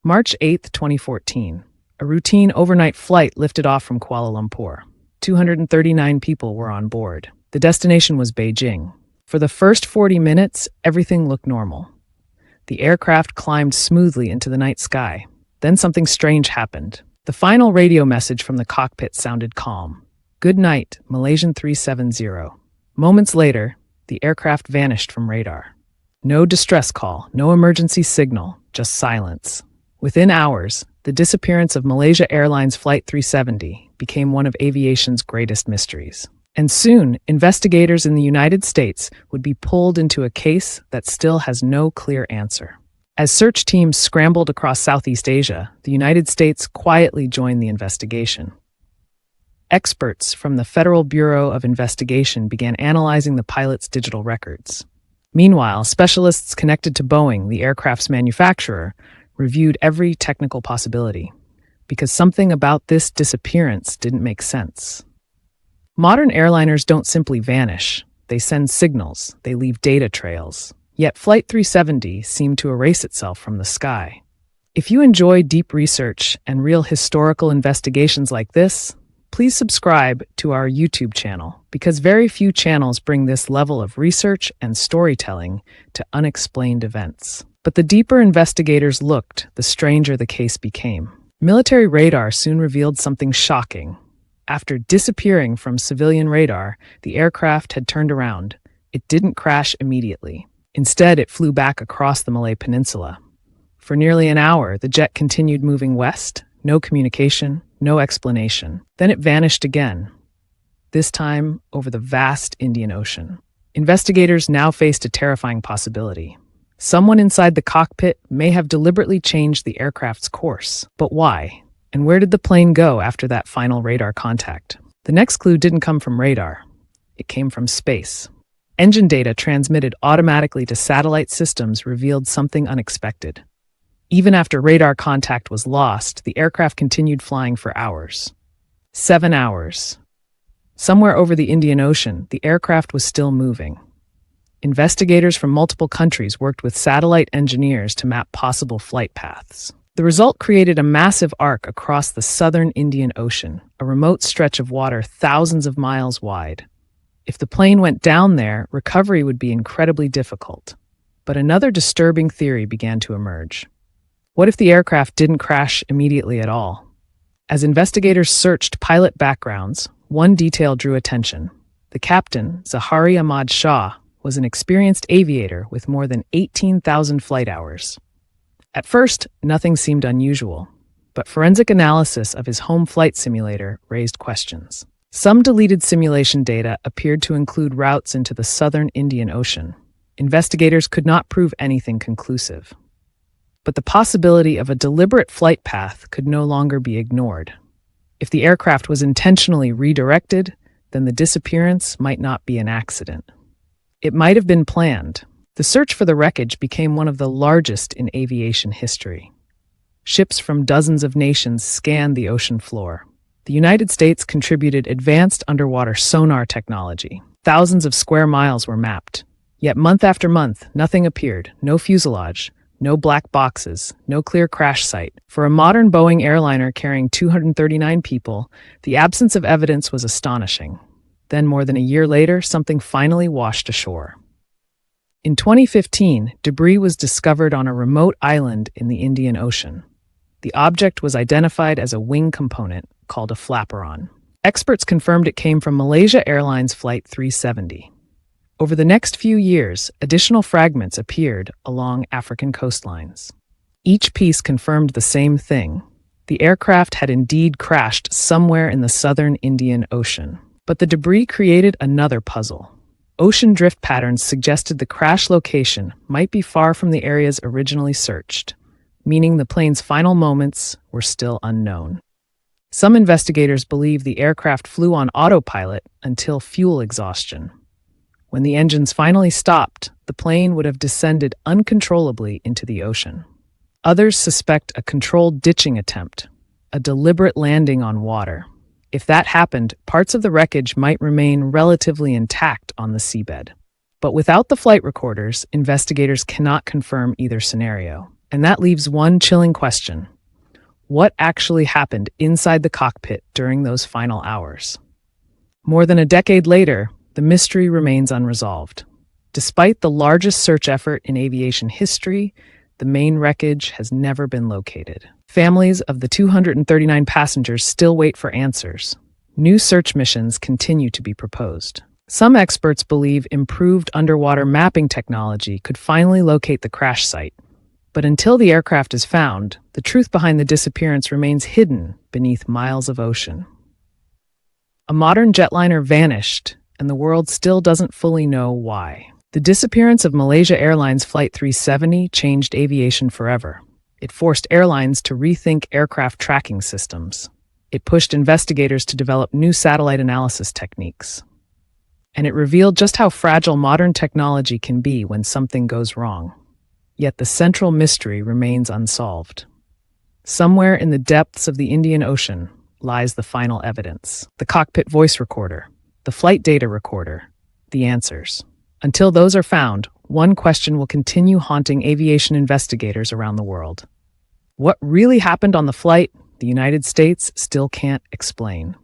March 8, 2014. A routine overnight flight lifted off from Kuala Lumpur. 239 people were on board. The destination was Beijing. For the first 40 minutes, everything looked normal. The aircraft climbed smoothly into the night sky. Then something strange happened. The final radio message from the cockpit sounded calm. "Good night, Malaysian 370. Moments later, the aircraft vanished from radar. No distress call, no emergency signal, just silence. Within hours, the disappearance of Malaysia Airlines Flight 370 became one of aviation's greatest mysteries. And soon, investigators in the United States would be pulled into a case that still has no clear answer. As search teams scrambled across Southeast Asia, the United States quietly joined the investigation. Experts from the Federal Bureau of Investigation began analyzing the pilot's digital records. Meanwhile, specialists connected to Boeing, the aircraft's manufacturer, reviewed every technical possibility, because something about this disappearance didn't make sense. Modern airliners don't simply vanish. They send signals, they leave data trails. Yet Flight 370 seemed to erase itself from the sky. If you enjoy deep research and real historical investigations like this, please subscribe to our YouTube channel, because very few channels bring this level of research and storytelling to unexplained events. But the deeper investigators looked, the stranger the case became. Military radar soon revealed something shocking. After disappearing from civilian radar, the aircraft had turned around. It didn't crash immediately. Instead, it flew back across the Malay Peninsula. For nearly an hour, the jet continued moving west. No communication, no explanation. Then it vanished again, this time over the vast Indian Ocean. Investigators now faced a terrifying possibility. Someone inside the cockpit may have deliberately changed the aircraft's course. But why? And where did the plane go after that final radar contact? The next clue didn't come from radar. It came from space. Engine data transmitted automatically to satellite systems revealed something unexpected. Even after radar contact was lost, the aircraft continued flying for hours. 7 hours. Somewhere over the Indian Ocean, the aircraft was still moving. Investigators from multiple countries worked with satellite engineers to map possible flight paths. The result created a massive arc across the southern Indian Ocean, a remote stretch of water thousands of miles wide. If the plane went down there, recovery would be incredibly difficult. But another disturbing theory began to emerge. What if the aircraft didn't crash immediately at all? As investigators searched pilot backgrounds, one detail drew attention. The captain, Zahari Ahmad Shah, was an experienced aviator with more than 18,000 flight hours. At first, nothing seemed unusual, but forensic analysis of his home flight simulator raised questions. Some deleted simulation data appeared to include routes into the southern Indian Ocean. Investigators could not prove anything conclusive. But the possibility of a deliberate flight path could no longer be ignored. If the aircraft was intentionally redirected, then the disappearance might not be an accident. It might have been planned. The search for the wreckage became one of the largest in aviation history. Ships from dozens of nations scanned the ocean floor. The United States contributed advanced underwater sonar technology. Thousands of square miles were mapped. Yet month after month, nothing appeared. No fuselage, no black boxes, no clear crash site. For a modern Boeing airliner carrying 239 people, the absence of evidence was astonishing. Then, more than a year later, something finally washed ashore. In 2015, debris was discovered on a remote island in the Indian Ocean. The object was identified as a wing component called a flaperon. Experts confirmed it came from Malaysia Airlines Flight 370. Over the next few years, additional fragments appeared along African coastlines. Each piece confirmed the same thing. The aircraft had indeed crashed somewhere in the southern Indian Ocean. But the debris created another puzzle. Ocean drift patterns suggested the crash location might be far from the areas originally searched, meaning the plane's final moments were still unknown. Some investigators believe the aircraft flew on autopilot until fuel exhaustion. When the engines finally stopped, the plane would have descended uncontrollably into the ocean. Others suspect a controlled ditching attempt, a deliberate landing on water. If that happened, parts of the wreckage might remain relatively intact on the seabed. But without the flight recorders, investigators cannot confirm either scenario. And that leaves one chilling question. What actually happened inside the cockpit during those final hours? More than a decade later, the mystery remains unresolved. Despite the largest search effort in aviation history, the main wreckage has never been located. Families of the 239 passengers still wait for answers. New search missions continue to be proposed. Some experts believe improved underwater mapping technology could finally locate the crash site. But until the aircraft is found, the truth behind the disappearance remains hidden beneath miles of ocean. A modern jetliner vanished, and the world still doesn't fully know why. The disappearance of Malaysia Airlines Flight 370 changed aviation forever. It forced airlines to rethink aircraft tracking systems. It pushed investigators to develop new satellite analysis techniques. And it revealed just how fragile modern technology can be when something goes wrong. Yet the central mystery remains unsolved. Somewhere in the depths of the Indian Ocean lies the final evidence: the cockpit voice recorder, the flight data recorder, the answers. Until those are found, one question will continue haunting aviation investigators around the world. What really happened on the flight, the United States still can't explain.